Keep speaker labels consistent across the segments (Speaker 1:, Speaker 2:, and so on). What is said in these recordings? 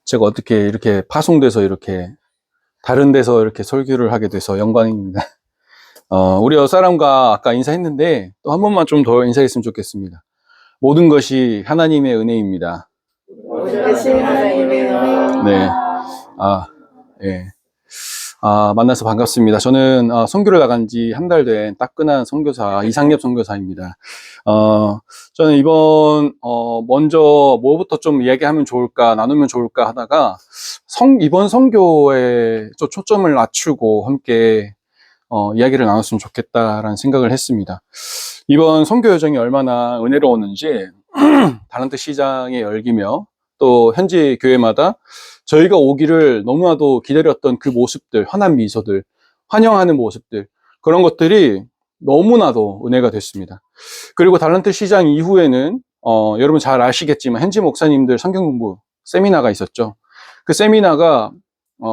Speaker 1: 제가 어떻게 이렇게 파송돼서 이렇게 다른 데서 이렇게 설교를 하게 돼서 영광입니다. 우리 옆사람과 아까 인사했는데 또 한 번만 좀 더 인사했으면 좋겠습니다. 모든 것이 하나님의 은혜입니다.
Speaker 2: 모든 것이 하나님의 은혜입니다.
Speaker 1: 네. 예. 만나서 반갑습니다. 저는 선교를 나간 지 한 달 된 따끈한 선교사 이상엽 선교사입니다. 저는 이번 먼저 뭐부터 좀 이야기하면 좋을까, 나누면 좋을까 하다가 이번 선교에 좀 초점을 맞추고 함께 이야기를 나눴으면 좋겠다라는 생각을 했습니다. 이번 선교 여정이 얼마나 은혜로웠는지 달란트 시장에 열기며 또 현지 교회마다 저희가 오기를 너무나도 기다렸던 그 모습들, 환한 미소들, 환영하는 모습들, 그런 것들이 너무나도 은혜가 됐습니다. 그리고 달란트 시장 이후에는 여러분 잘 아시겠지만 현지 목사님들 성경 공부 세미나가 있었죠. 그 세미나가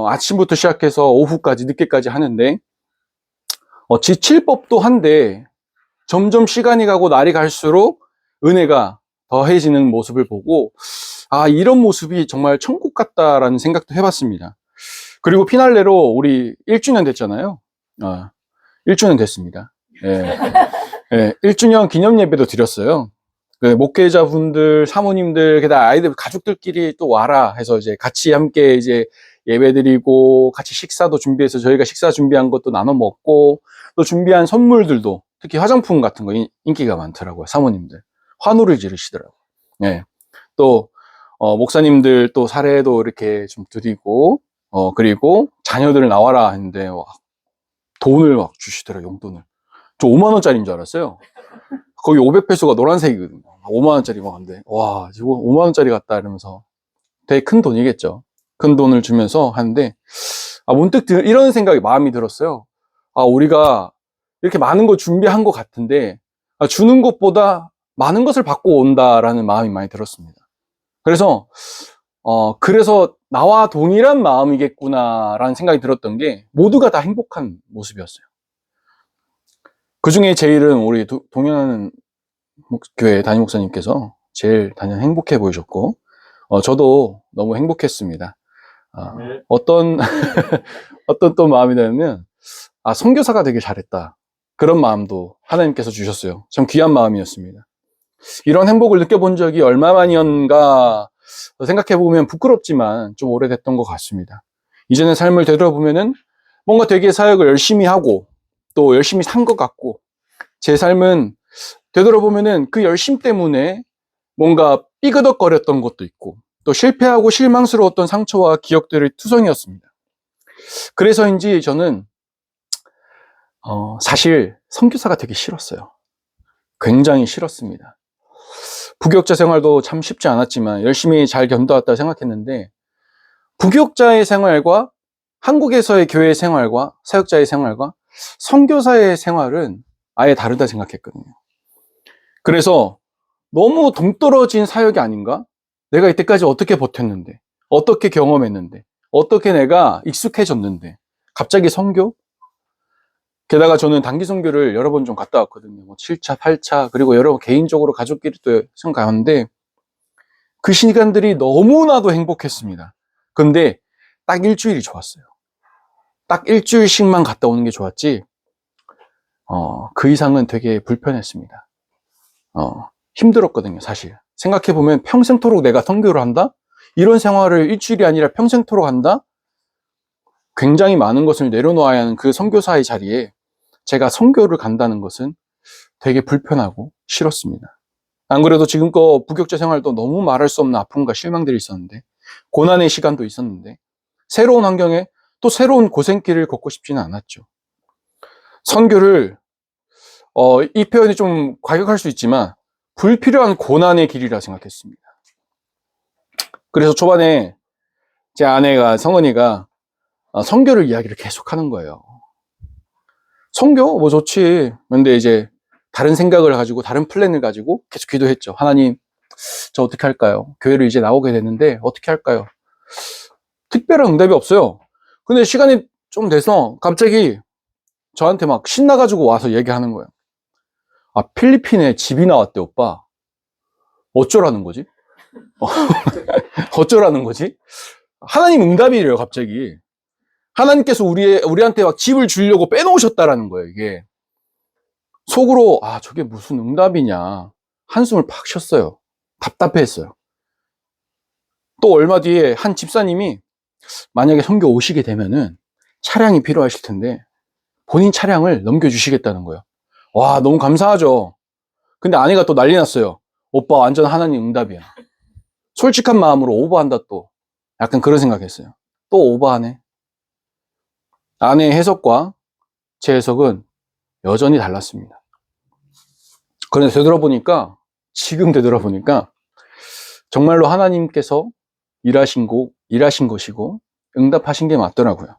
Speaker 1: 아침부터 시작해서 오후까지 늦게까지 하는데 지칠 법도 한데 점점 시간이 가고 날이 갈수록 은혜가 더해지는 모습을 보고 이런 모습이 정말 천국 같다라는 생각도 해봤습니다. 그리고 피날레로 우리 1주년 됐잖아요. 1주년 됐습니다. 예. 예, 1주년 기념 예배도 드렸어요. 목회자분들, 사모님들, 게다가 아이들, 가족들끼리 또 와라 해서 이제 같이 함께 이제 예배 드리고 같이 식사도 준비해서 저희가 식사 준비한 것도 나눠 먹고 또 준비한 선물들도 특히 화장품 같은 거 인기가 많더라고요. 사모님들. 환호를 지르시더라고요. 예. 또 목사님들 또 사례도 이렇게 좀 드리고 그리고 자녀들 나와라 했는데 돈을 막 주시더라고요. 용돈을. 저 5만 원짜리인 줄 알았어요. 거기 500페소가 노란색이거든요. 5만 원짜리 막 한데 와, 이거 5만 원짜리 같다 이러면서 되게 큰 돈이겠죠. 큰 돈을 주면서 하는데 문득 이런 생각이 마음이 들었어요. 우리가 이렇게 많은 거 준비한 것 같은데 주는 것보다 많은 것을 받고 온다라는 마음이 많이 들었습니다. 그래서 나와 동일한 마음이겠구나라는 생각이 들었던 게 모두가 다 행복한 모습이었어요. 그 중에 제일은 우리 동현 교회 담임 목사님께서 제일 행복해 보이셨고 저도 너무 행복했습니다. 어떤 또 마음이 드냐면 선교사가 되길 잘했다, 그런 마음도 하나님께서 주셨어요. 참 귀한 마음이었습니다. 이런 행복을 느껴본 적이 얼마만이었는가 생각해보면 부끄럽지만 좀 오래됐던 것 같습니다. 이전의 삶을 되돌아보면은 뭔가 되게 사역을 열심히 하고 또 열심히 산 것 같고, 제 삶은 되돌아보면은 그 열심 때문에 뭔가 삐그덕거렸던 것도 있고 또 실패하고 실망스러웠던 상처와 기억들의 투성이었습니다. 그래서인지 저는 사실 선교사가 되게 싫었어요. 굉장히 싫었습니다. 부교육자 생활도 참 쉽지 않았지만 열심히 잘 견뎌왔다고 생각했는데 부교육자의 생활과 한국에서의 교회 생활과 사역자의 생활과 선교사의 생활은 아예 다르다 생각했거든요. 그래서 너무 동떨어진 사역이 아닌가? 내가 이때까지 어떻게 버텼는데, 어떻게 경험했는데, 어떻게 내가 익숙해졌는데 갑자기 선교? 게다가 저는 단기 선교를 여러 번 좀 갔다 왔거든요. 7차, 8차, 그리고 여러 번 개인적으로 가족끼리 또 가는데 그 시간들이 너무나도 행복했습니다. 근데 딱 일주일이 좋았어요. 딱 일주일씩만 갔다 오는 게 좋았지 그 이상은 되게 불편했습니다. 힘들었거든요, 사실. 생각해보면 평생토록 내가 선교를 한다? 이런 생활을 일주일이 아니라 평생토록 한다? 굉장히 많은 것을 내려놓아야 하는 그 선교사의 자리에 제가 선교를 간다는 것은 되게 불편하고 싫었습니다. 안 그래도 지금껏 부교육자 생활도 너무 말할 수 없는 아픔과 실망들이 있었는데, 고난의 시간도 있었는데, 새로운 환경에 또 새로운 고생길을 걷고 싶지는 않았죠. 선교를 이 표현이 좀 과격할 수 있지만 불필요한 고난의 길이라 생각했습니다. 그래서 초반에 제 아내가 성은이가 선교를 이야기를 계속 하는 거예요. 선교? 뭐 좋지. 근데 이제 다른 생각을 가지고 다른 플랜을 가지고 계속 기도했죠. 하나님, 저 어떻게 할까요? 교회를 이제 나오게 됐는데 어떻게 할까요? 특별한 응답이 없어요. 근데 시간이 좀 돼서 갑자기 저한테 막 신나가지고 와서 얘기하는 거예요. 필리핀에 집이 나왔대, 오빠. 어쩌라는 거지? 어쩌라는 거지? 하나님 응답이래요, 갑자기. 하나님께서 우리한테 막 집을 주려고 빼놓으셨다라는 거예요, 이게. 속으로, 저게 무슨 응답이냐. 한숨을 팍 쉬었어요. 답답해했어요. 또 얼마 뒤에 한 집사님이 만약에 선교 오시게 되면은 차량이 필요하실 텐데 본인 차량을 넘겨주시겠다는 거예요. 와, 너무 감사하죠. 근데 아내가 또 난리 났어요. 오빠 완전 하나님 응답이야. 솔직한 마음으로 오버한다 또. 약간 그런 생각했어요. 또 오버하네. 아내의 해석과 제 해석은 여전히 달랐습니다. 그런데 지금 되돌아보니까 정말로 하나님께서 일하신 것이고 응답하신 게 맞더라고요.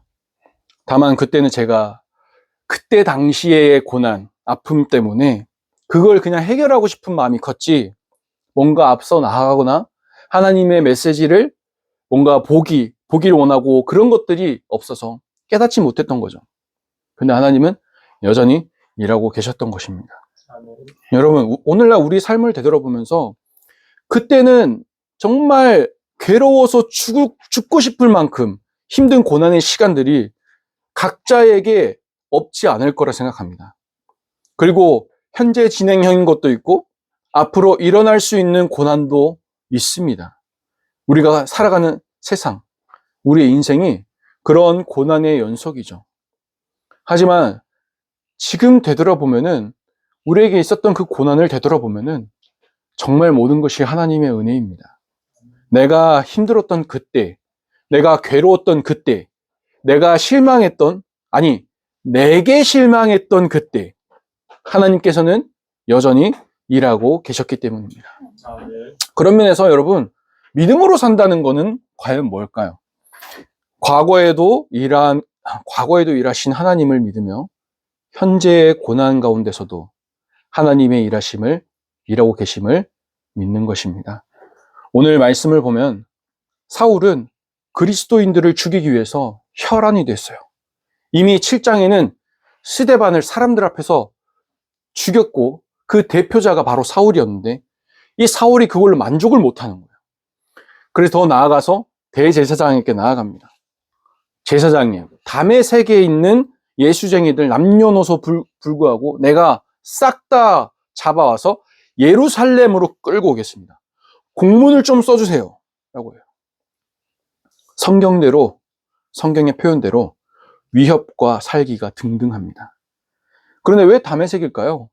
Speaker 1: 다만 그때는 제가 그때 당시의 고난, 아픔 때문에 그걸 그냥 해결하고 싶은 마음이 컸지, 뭔가 앞서 나아가거나 하나님의 메시지를 뭔가 보기를 원하고 그런 것들이 없어서 깨닫지 못했던 거죠. 근데 하나님은 여전히 일하고 계셨던 것입니다. 여러분, 오늘날 우리 삶을 되돌아보면서 그때는 정말 괴로워서 죽고 싶을 만큼 힘든 고난의 시간들이 각자에게 없지 않을 거라 생각합니다. 그리고 현재 진행형인 것도 있고 앞으로 일어날 수 있는 고난도 있습니다. 우리가 살아가는 세상, 우리의 인생이 그런 고난의 연속이죠. 하지만 지금 되돌아보면은, 우리에게 있었던 그 고난을 되돌아보면은 정말 모든 것이 하나님의 은혜입니다. 내가 힘들었던 그때, 내가 괴로웠던 그때, 내가 내게 실망했던 그때, 하나님께서는 여전히 일하고 계셨기 때문입니다. 그런 면에서 여러분, 믿음으로 산다는 것은 과연 뭘까요? 과거에도 일하신 하나님을 믿으며 현재의 고난 가운데서도 하나님의 일하고 계심을 믿는 것입니다. 오늘 말씀을 보면 사울은 그리스도인들을 죽이기 위해서 혈안이 됐어요. 이미 7장에는 스데반을 사람들 앞에서 죽였고 그 대표자가 바로 사울이었는데 이 사울이 그걸로 만족을 못하는 거예요. 그래서 더 나아가서 대제사장에게 나아갑니다. 제사장님, 다메섹에 있는 예수쟁이들 남녀노소 불구하고 내가 싹 다 잡아와서 예루살렘으로 끌고 오겠습니다. 공문을 좀 써주세요 라고 해요. 성경의 표현대로 위협과 살기가 등등합니다. 그런데 왜 다메섹일까요?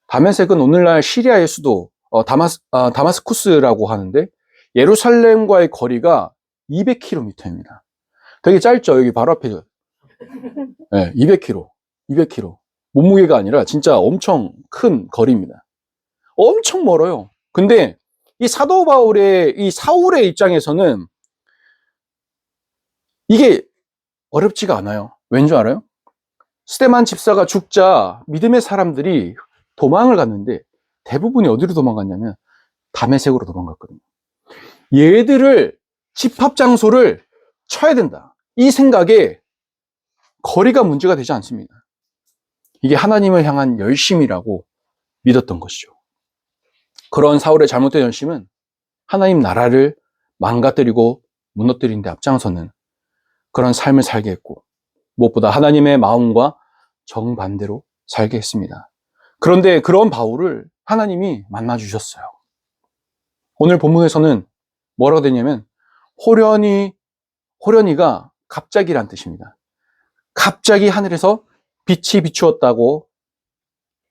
Speaker 1: 다메섹은 오늘날 시리아의 수도 다마스쿠스라고 하는데 예루살렘과의 거리가 200km입니다. 되게 짧죠? 여기 바로 앞에. 네, 200km. 몸무게가 아니라 진짜 엄청 큰 거리입니다. 엄청 멀어요. 근데 이 사도 바울의, 이 사울의 입장에서는 이게 어렵지가 않아요. 왠 줄 알아요? 스데반 집사가 죽자 믿음의 사람들이 도망을 갔는데 대부분이 어디로 도망갔냐면 다메섹으로 도망갔거든요. 얘들을 집합 장소를 쳐야 된다. 이 생각에 거리가 문제가 되지 않습니다. 이게 하나님을 향한 열심이라고 믿었던 것이죠. 그런 사울의 잘못된 열심은 하나님 나라를 망가뜨리고 무너뜨리는 데 앞장서는 그런 삶을 살게 했고 무엇보다 하나님의 마음과 정반대로 살게 했습니다. 그런데 그런 바울을 하나님이 만나주셨어요. 오늘 본문에서는 뭐라고 되냐면 호련히가 갑자기란 뜻입니다. 갑자기 하늘에서 빛이 비추었다고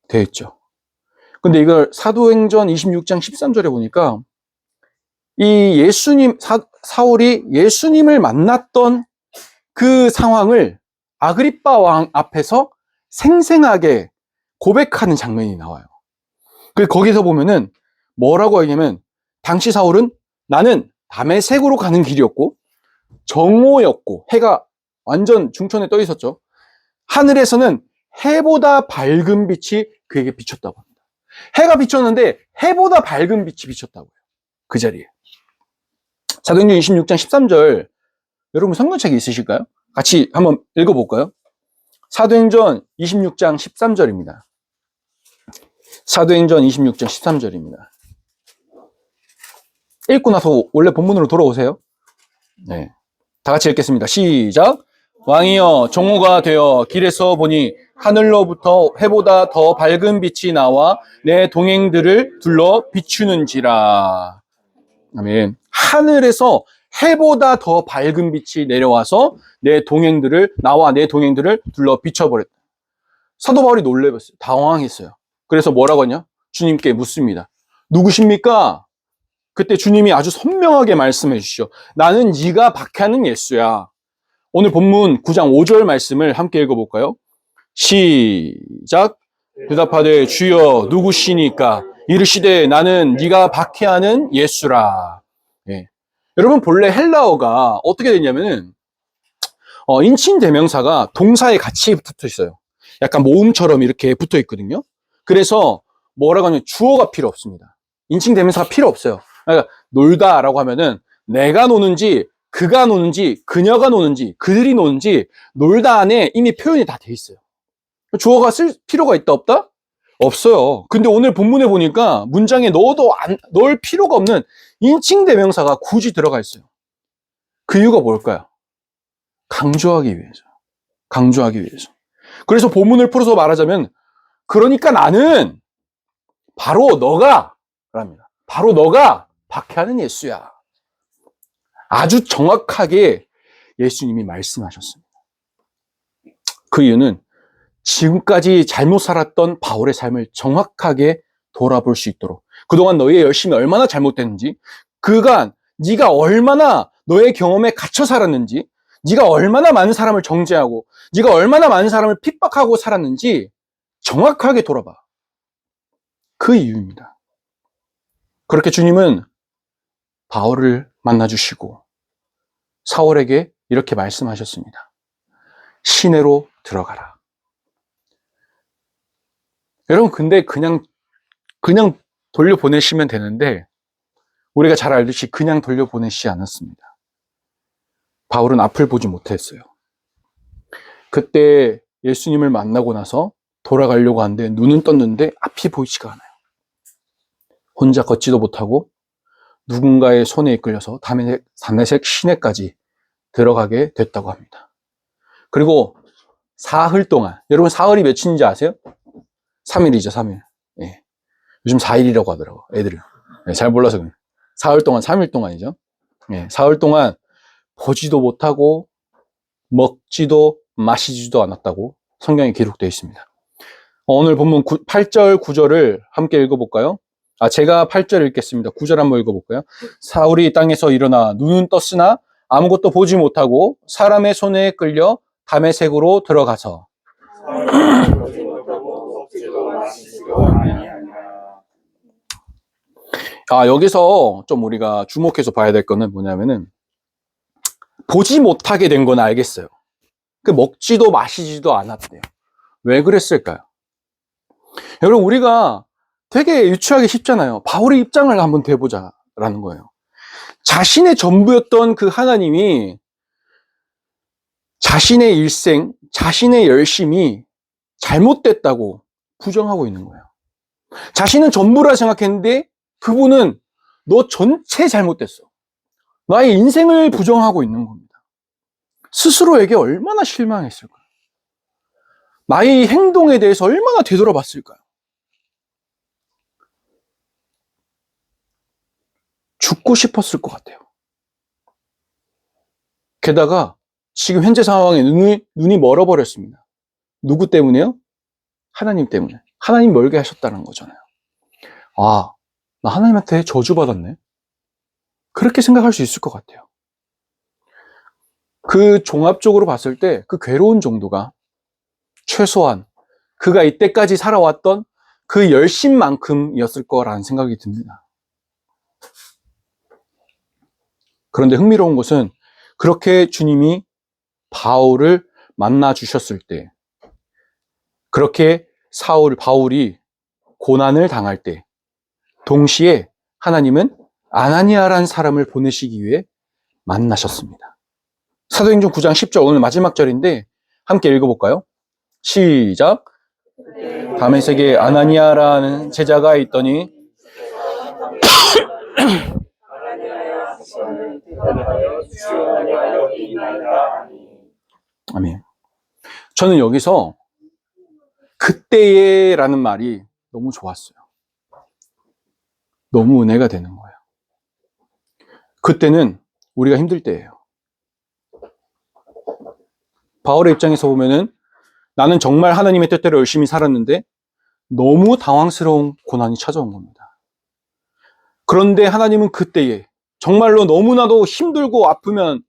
Speaker 1: 되어 있죠. 근데 이걸 사도행전 26장 13절에 보니까 이 사울이 예수님을 만났던 그 상황을 아그리빠 왕 앞에서 생생하게 고백하는 장면이 나와요. 거기서 보면은 뭐라고 하냐면 당시 사울은 나는 다메섹으로 가는 길이었고 정오였고 해가 완전 중천에 떠 있었죠. 하늘에서는 해보다 밝은 빛이 그에게 비쳤다고 합니다. 해가 비쳤는데 해보다 밝은 빛이 비쳤다고요. 그 자리에. 사도행전 26장 13절 여러분 성경책이 있으실까요? 같이 한번 읽어볼까요? 사도행전 26장 13절입니다. 사도행전 26장 13절입니다. 읽고 나서 원래 본문으로 돌아오세요. 네. 다 같이 읽겠습니다. 시작. 왕이여 종우가 되어 길에서 보니 하늘로부터 해보다 더 밝은 빛이 나와 내 동행들을 둘러 비추는지라. 아멘. 하늘에서 해보다 더 밝은 빛이 내려와서 나와 내 동행들을 둘러 비춰버렸다. 사도 바울이 놀래봤어요. 당황했어요. 그래서 뭐라고 하냐? 주님께 묻습니다. 누구십니까? 그때 주님이 아주 선명하게 말씀해 주시죠. 나는 네가 박해하는 예수야. 오늘 본문 9장 5절 말씀을 함께 읽어볼까요? 시작. 대답하되 주여 누구시니까? 이르시되 나는 네가 박해하는 예수라. 예. 여러분 본래 헬라어가 어떻게 되냐면은 인칭 대명사가 동사에 같이 붙어 있어요. 약간 모음처럼 이렇게 붙어 있거든요. 그래서 뭐라고 하냐면 주어가 필요 없습니다. 인칭 대명사가 필요 없어요. 그러니까 놀다라고 하면은 내가 노는지 그가 노는지 그녀가 노는지 그들이 노는지 놀다 안에 이미 표현이 다 돼 있어요. 주어가 쓸 필요가 있다 없다? 없어요. 근데 오늘 본문에 보니까 문장에 넣을 필요가 없는 인칭 대명사가 굳이 들어가 있어요. 그 이유가 뭘까요? 강조하기 위해서. 강조하기 위해서. 그래서 본문을 풀어서 말하자면 그러니까 나는 바로 너가 랍니다. 바로 너가 박해하는 예수야. 아주 정확하게 예수님이 말씀하셨습니다. 그 이유는 지금까지 잘못 살았던 바울의 삶을 정확하게 돌아볼 수 있도록 그동안 너의 열심이 얼마나 잘못됐는지 그간 네가 얼마나 너의 경험에 갇혀 살았는지 네가 얼마나 많은 사람을 정죄하고 네가 얼마나 많은 사람을 핍박하고 살았는지 정확하게 돌아봐. 그 이유입니다. 그렇게 주님은 바울을 만나주시고 사울에게 이렇게 말씀하셨습니다. 시내로 들어가라. 여러분 근데 그냥 돌려보내시면 되는데 우리가 잘 알듯이 그냥 돌려보내시지 않았습니다. 바울은 앞을 보지 못했어요. 그때 예수님을 만나고 나서 돌아가려고 하는데 눈은 떴는데 앞이 보이지가 않아요. 혼자 걷지도 못하고 누군가의 손에 이끌려서 다메섹 시내까지 들어가게 됐다고 합니다. 그리고 사흘 동안, 여러분 사흘이 며칠인지 아세요? 3일이죠, 3일. 예. 요즘 4일이라고 하더라고, 애들은. 예, 잘 몰라서 그래요. 사흘 동안, 3일 동안이죠. 예, 사흘 동안 보지도 못하고 먹지도 마시지도 않았다고 성경에 기록되어 있습니다. 오늘 본문 8절, 9절을 함께 읽어볼까요? 제가 8절 읽겠습니다. 9절 한번 읽어볼까요? 사울이 땅에서 일어나 눈은 떴으나 아무것도 보지 못하고 사람의 손에 끌려 다메섹으로 들어가서 여기서 좀 우리가 주목해서 봐야 될 거는 뭐냐면은 보지 못하게 된 건 알겠어요. 먹지도 마시지도 않았대요. 왜 그랬을까요? 여러분 우리가 되게 유추하기 쉽잖아요. 바울의 입장을 한번 대보자라는 거예요. 자신의 전부였던 그 하나님이 자신의 일생, 자신의 열심이 잘못됐다고 부정하고 있는 거예요. 자신은 전부라 생각했는데 그분은 너 전체 잘못됐어. 나의 인생을 부정하고 있는 겁니다. 스스로에게 얼마나 실망했을까요? 나의 행동에 대해서 얼마나 되돌아봤을까요? 죽고 싶었을 것 같아요. 게다가 지금 현재 상황에 눈이 멀어버렸습니다. 누구 때문에요? 하나님 때문에. 하나님 멀게 하셨다는 거잖아요. 나 하나님한테 저주받았네. 그렇게 생각할 수 있을 것 같아요. 그 종합적으로 봤을 때 그 괴로운 정도가 최소한 그가 이때까지 살아왔던 그 열심만큼이었을 거라는 생각이 듭니다. 그런데 흥미로운 것은 그렇게 주님이 바울을 만나 주셨을 때, 그렇게 바울이 고난을 당할 때, 동시에 하나님은 아나니아라는 사람을 보내시기 위해 만나셨습니다. 사도행전 9장 10절 오늘 마지막 절인데 함께 읽어볼까요? 시작. 다메섹에 아나니아라는 제자가 있더니
Speaker 2: 주여 내가 여기 있나이다.
Speaker 1: 아멘. 저는 여기서 그때에라는 말이 너무 좋았어요. 너무 은혜가 되는 거예요. 그때는 우리가 힘들 때예요. 바울의 입장에서 보면은 나는 정말 하나님의 뜻대로 열심히 살았는데 너무 당황스러운 고난이 찾아온 겁니다. 그런데 하나님은 그때에 정말로 너무나도 힘들고 아프면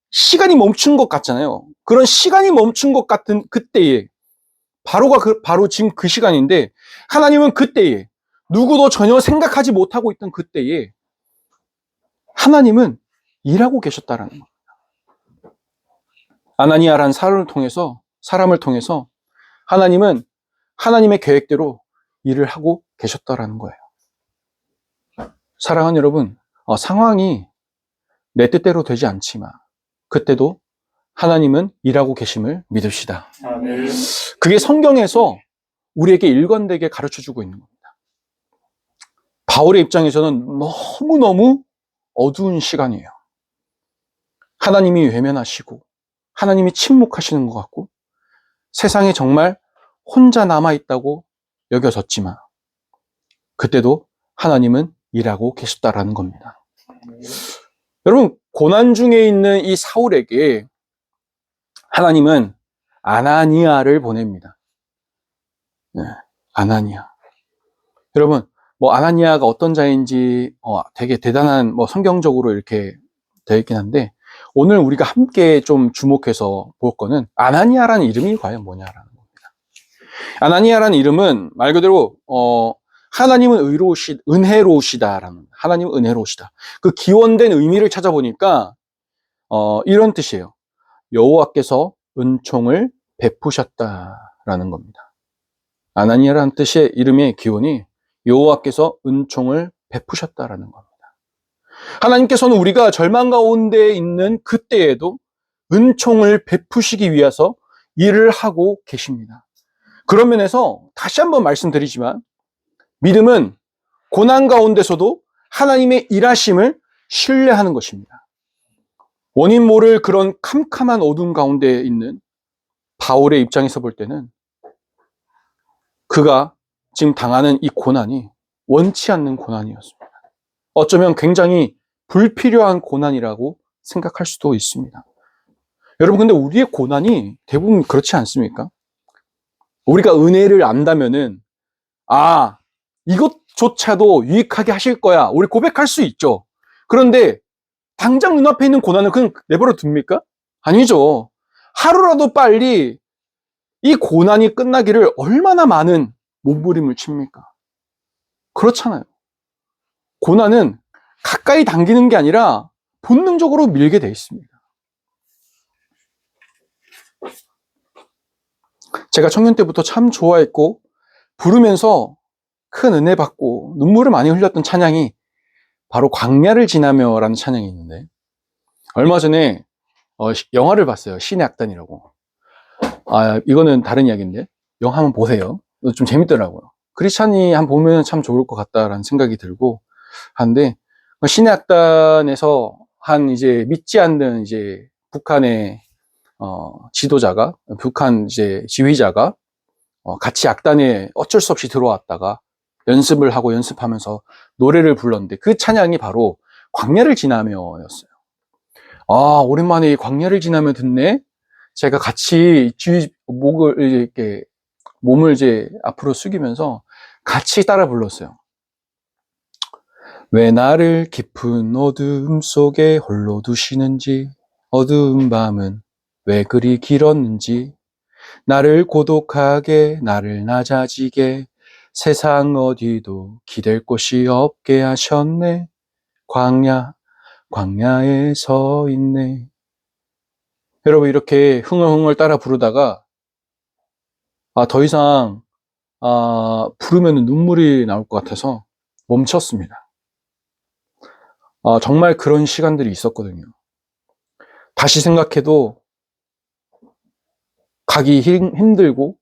Speaker 1: 시간이 멈춘 것 같잖아요. 그런 시간이 멈춘 것 같은 그때에 바로 지금 그 시간인데 하나님은 그때에 누구도 전혀 생각하지 못하고 있던 그때에 하나님은 일하고 계셨다라는 겁니다. 아나니아라는 사람을 통해서 하나님은 하나님의 계획대로 일을 하고 계셨다라는 거예요. 사랑하는 여러분, 상황이 내 뜻대로 되지 않지만 그때도 하나님은 일하고 계심을 믿읍시다.
Speaker 2: 아멘.
Speaker 1: 그게 성경에서 우리에게 일관되게 가르쳐주고 있는 겁니다. 바울의 입장에서는 너무너무 어두운 시간이에요. 하나님이 외면하시고 하나님이 침묵하시는 것 같고 세상에 정말 혼자 남아있다고 여겨졌지만 그때도 하나님은 일하고 계셨다라는 겁니다. 여러분, 고난 중에 있는 이 사울에게 하나님은 아나니아를 보냅니다. 네, 아나니아. 여러분, 아나니아가 어떤 자인지 되게 대단한 성경적으로 이렇게 되어 있긴 한데 오늘 우리가 함께 좀 주목해서 볼 거는 아나니아라는 이름이 과연 뭐냐라는 겁니다. 아나니아라는 이름은 말 그대로 하나님은 은혜로우시다라는, 하나님은 은혜로우시다. 그 기원된 의미를 찾아보니까 이런 뜻이에요. 여호와께서 은총을 베푸셨다라는 겁니다. 아나니아라는 뜻의 이름의 기원이 여호와께서 은총을 베푸셨다라는 겁니다. 하나님께서는 우리가 절망 가운데 있는 그때에도 은총을 베푸시기 위해서 일을 하고 계십니다. 그런 면에서 다시 한번 말씀드리지만 믿음은 고난 가운데서도 하나님의 일하심을 신뢰하는 것입니다. 원인 모를 그런 캄캄한 어둠 가운데 있는 바울의 입장에서 볼 때는 그가 지금 당하는 이 고난이 원치 않는 고난이었습니다. 어쩌면 굉장히 불필요한 고난이라고 생각할 수도 있습니다. 여러분, 근데 우리의 고난이 대부분 그렇지 않습니까? 우리가 은혜를 안다면은 이것조차도 유익하게 하실 거야. 우리 고백할 수 있죠. 그런데 당장 눈앞에 있는 고난을 그냥 내버려 둡니까? 아니죠. 하루라도 빨리 이 고난이 끝나기를 얼마나 많은 몸부림을 칩니까? 그렇잖아요. 고난은 가까이 당기는 게 아니라 본능적으로 밀게 돼 있습니다. 제가 청년 때부터 참 좋아했고 부르면서 큰 은혜 받고 눈물을 많이 흘렸던 찬양이 바로 광야를 지나며라는 찬양이 있는데 얼마 전에 영화를 봤어요. 신의 악단이라고. 이거는 다른 이야기인데 영화 한번 보세요. 좀 재밌더라고요. 크리스찬이 한번 보면 참 좋을 것 같다라는 생각이 들고 하는데 신의 악단에서 한 이제 믿지 않는 이제 북한의 지도자가 북한 이제 지휘자가 같이 악단에 어쩔 수 없이 들어왔다가 연습을 하고 연습하면서 노래를 불렀는데 그 찬양이 바로 광야를 지나며였어요. 오랜만에 이 광야를 지나며 듣네. 제가 같이 몸을 이제 앞으로 숙이면서 같이 따라 불렀어요. 왜 나를 깊은 어둠 속에 홀로 두시는지, 어두운 밤은 왜 그리 길었는지, 나를 고독하게, 나를 낮아지게, 세상 어디도 기댈 곳이 없게 하셨네. 광야에 서 있네. 여러분, 이렇게 흥얼흥얼 따라 부르다가 더 이상 부르면 눈물이 나올 것 같아서 멈췄습니다. 정말 그런 시간들이 있었거든요. 다시 생각해도 가기 힘들고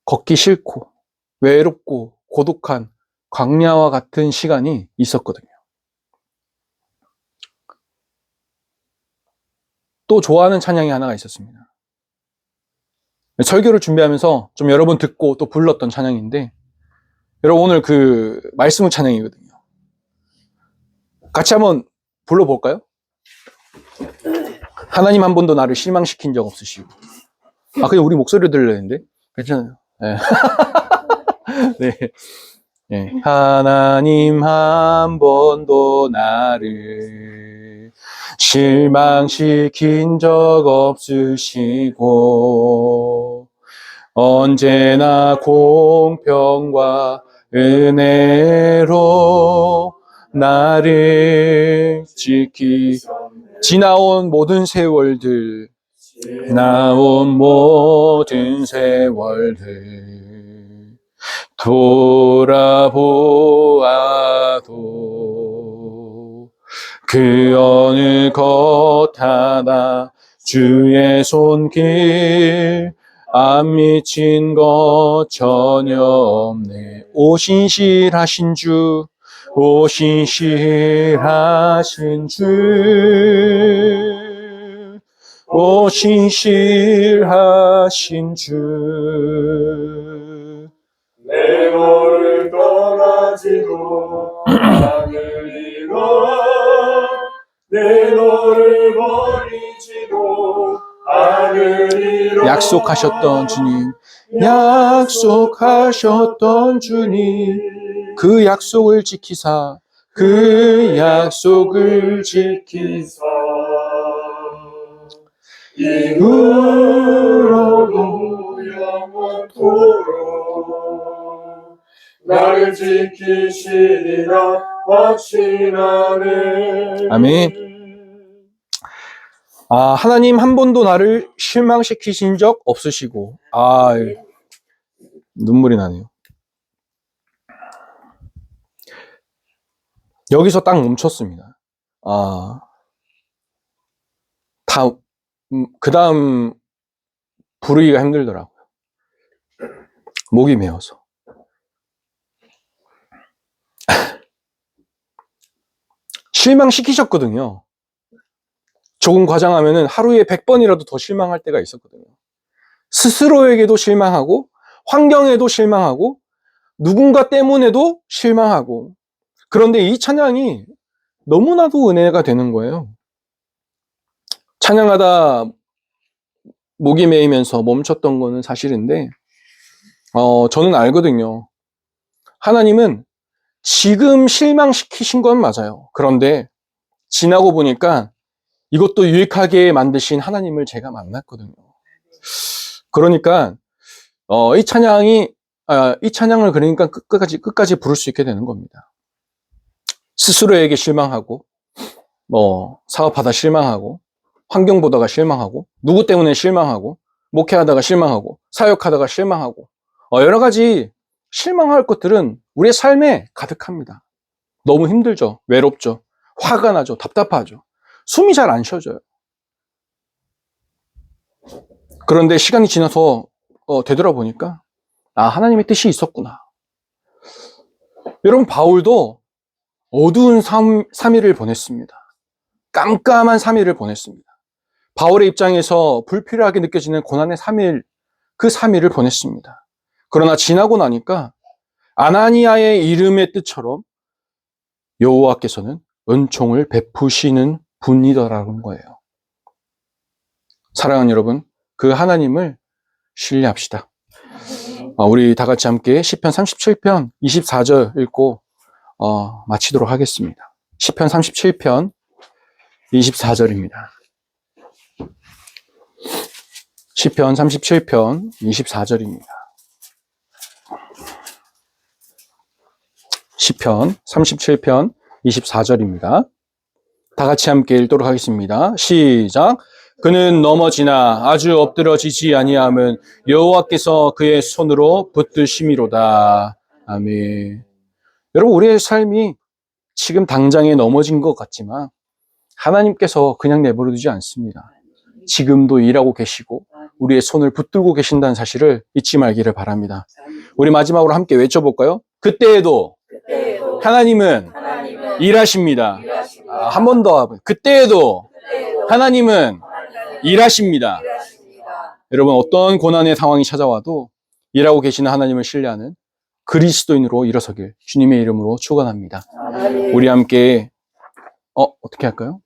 Speaker 1: 걷기 싫고 외롭고 고독한 광야와 같은 시간이 있었거든요. 또 좋아하는 찬양이 하나가 있었습니다. 설교를 준비하면서 좀 여러 번 듣고 또 불렀던 찬양인데, 여러분 오늘 그 말씀 찬양이거든요. 같이 한번 불러볼까요? 하나님 한 번도 나를 실망시킨 적 없으시고. 그냥 우리 목소리 들려는데 괜찮아요. 네. 네. 네. 하나님 한 번도 나를 실망시킨 적 없으시고 언제나 공평과 은혜로 나를 지나온 모든 세월들 돌아보아도 그 어느 것 하나 주의 손길 안 미친 것 전혀 없네. 오 신실하신 주, 오 신실하신 주, 오 신실하신 주.
Speaker 2: 내 너를 떠나지도 않으리라. 내 너를 버리지도 않으리라.
Speaker 1: 약속하셨던 주님, 약속하셨던 주님, 그 약속을 지키사, 그 약속을 지키사
Speaker 2: 이후로도 영원토록 나를 지키시리라 확신하네.
Speaker 1: 아멘. 하나님 한 번도 나를 실망시키신 적 없으시고, 눈물이 나네요. 여기서 딱 멈췄습니다. 그 다음 부르기가 힘들더라고요. 목이 메어서. 실망시키셨거든요. 조금 과장하면은 하루에 100번이라도 더 실망할 때가 있었거든요. 스스로에게도 실망하고, 환경에도 실망하고, 누군가 때문에도 실망하고. 그런데 이 찬양이 너무나도 은혜가 되는 거예요. 찬양하다 목이 메이면서 멈췄던 거는 사실인데, 저는 알거든요. 하나님은 지금 실망시키신 건 맞아요. 그런데 지나고 보니까 이것도 유익하게 만드신 하나님을 제가 만났거든요. 그러니까 이 찬양을 그러니까 끝까지 부를 수 있게 되는 겁니다. 스스로에게 실망하고, 사업하다 실망하고, 환경 보다가 실망하고, 누구 때문에 실망하고, 목회하다가 실망하고, 사역하다가 실망하고, 여러 가지 실망할 것들은 우리의 삶에 가득합니다. 너무 힘들죠. 외롭죠. 화가 나죠. 답답하죠. 숨이 잘 안 쉬어져요. 그런데 시간이 지나서 되돌아보니까 하나님의 뜻이 있었구나. 여러분, 바울도 어두운 3일을 보냈습니다. 깜깜한 3일을 보냈습니다. 바울의 입장에서 불필요하게 느껴지는 고난의 3일, 그 3일을 보냈습니다. 그러나 지나고 나니까 아나니아의 이름의 뜻처럼 여호와께서는 은총을 베푸시는 분이더라는 거예요. 사랑하는 여러분, 그 하나님을 신뢰합시다. 우리 다 같이 함께 시편 37편 24절 읽고 마치도록 하겠습니다. 시편 37편 24절입니다. 시편 37편 24절입니다. 시편 37편 24절입니다. 다 같이 함께 읽도록 하겠습니다. 시작. 그는 넘어지나 아주 엎드러지지 아니함은 여호와께서 그의 손으로 붙드심이로다. 아멘. 여러분, 우리의 삶이 지금 당장에 넘어진 것 같지만 하나님께서 그냥 내버려두지 않습니다. 지금도 일하고 계시고 우리의 손을 붙들고 계신다는 사실을 잊지 말기를 바랍니다. 우리 마지막으로 함께 외쳐볼까요? 그때에도 하나님은 일하십니다. 한 번 더. 그때에도 하나님은 일하십니다. 여러분, 어떤 고난의 상황이 찾아와도 일하고 계시는 하나님을 신뢰하는 그리스도인으로 일어서길 주님의 이름으로 축원합니다. 우리 함께 어떻게 할까요?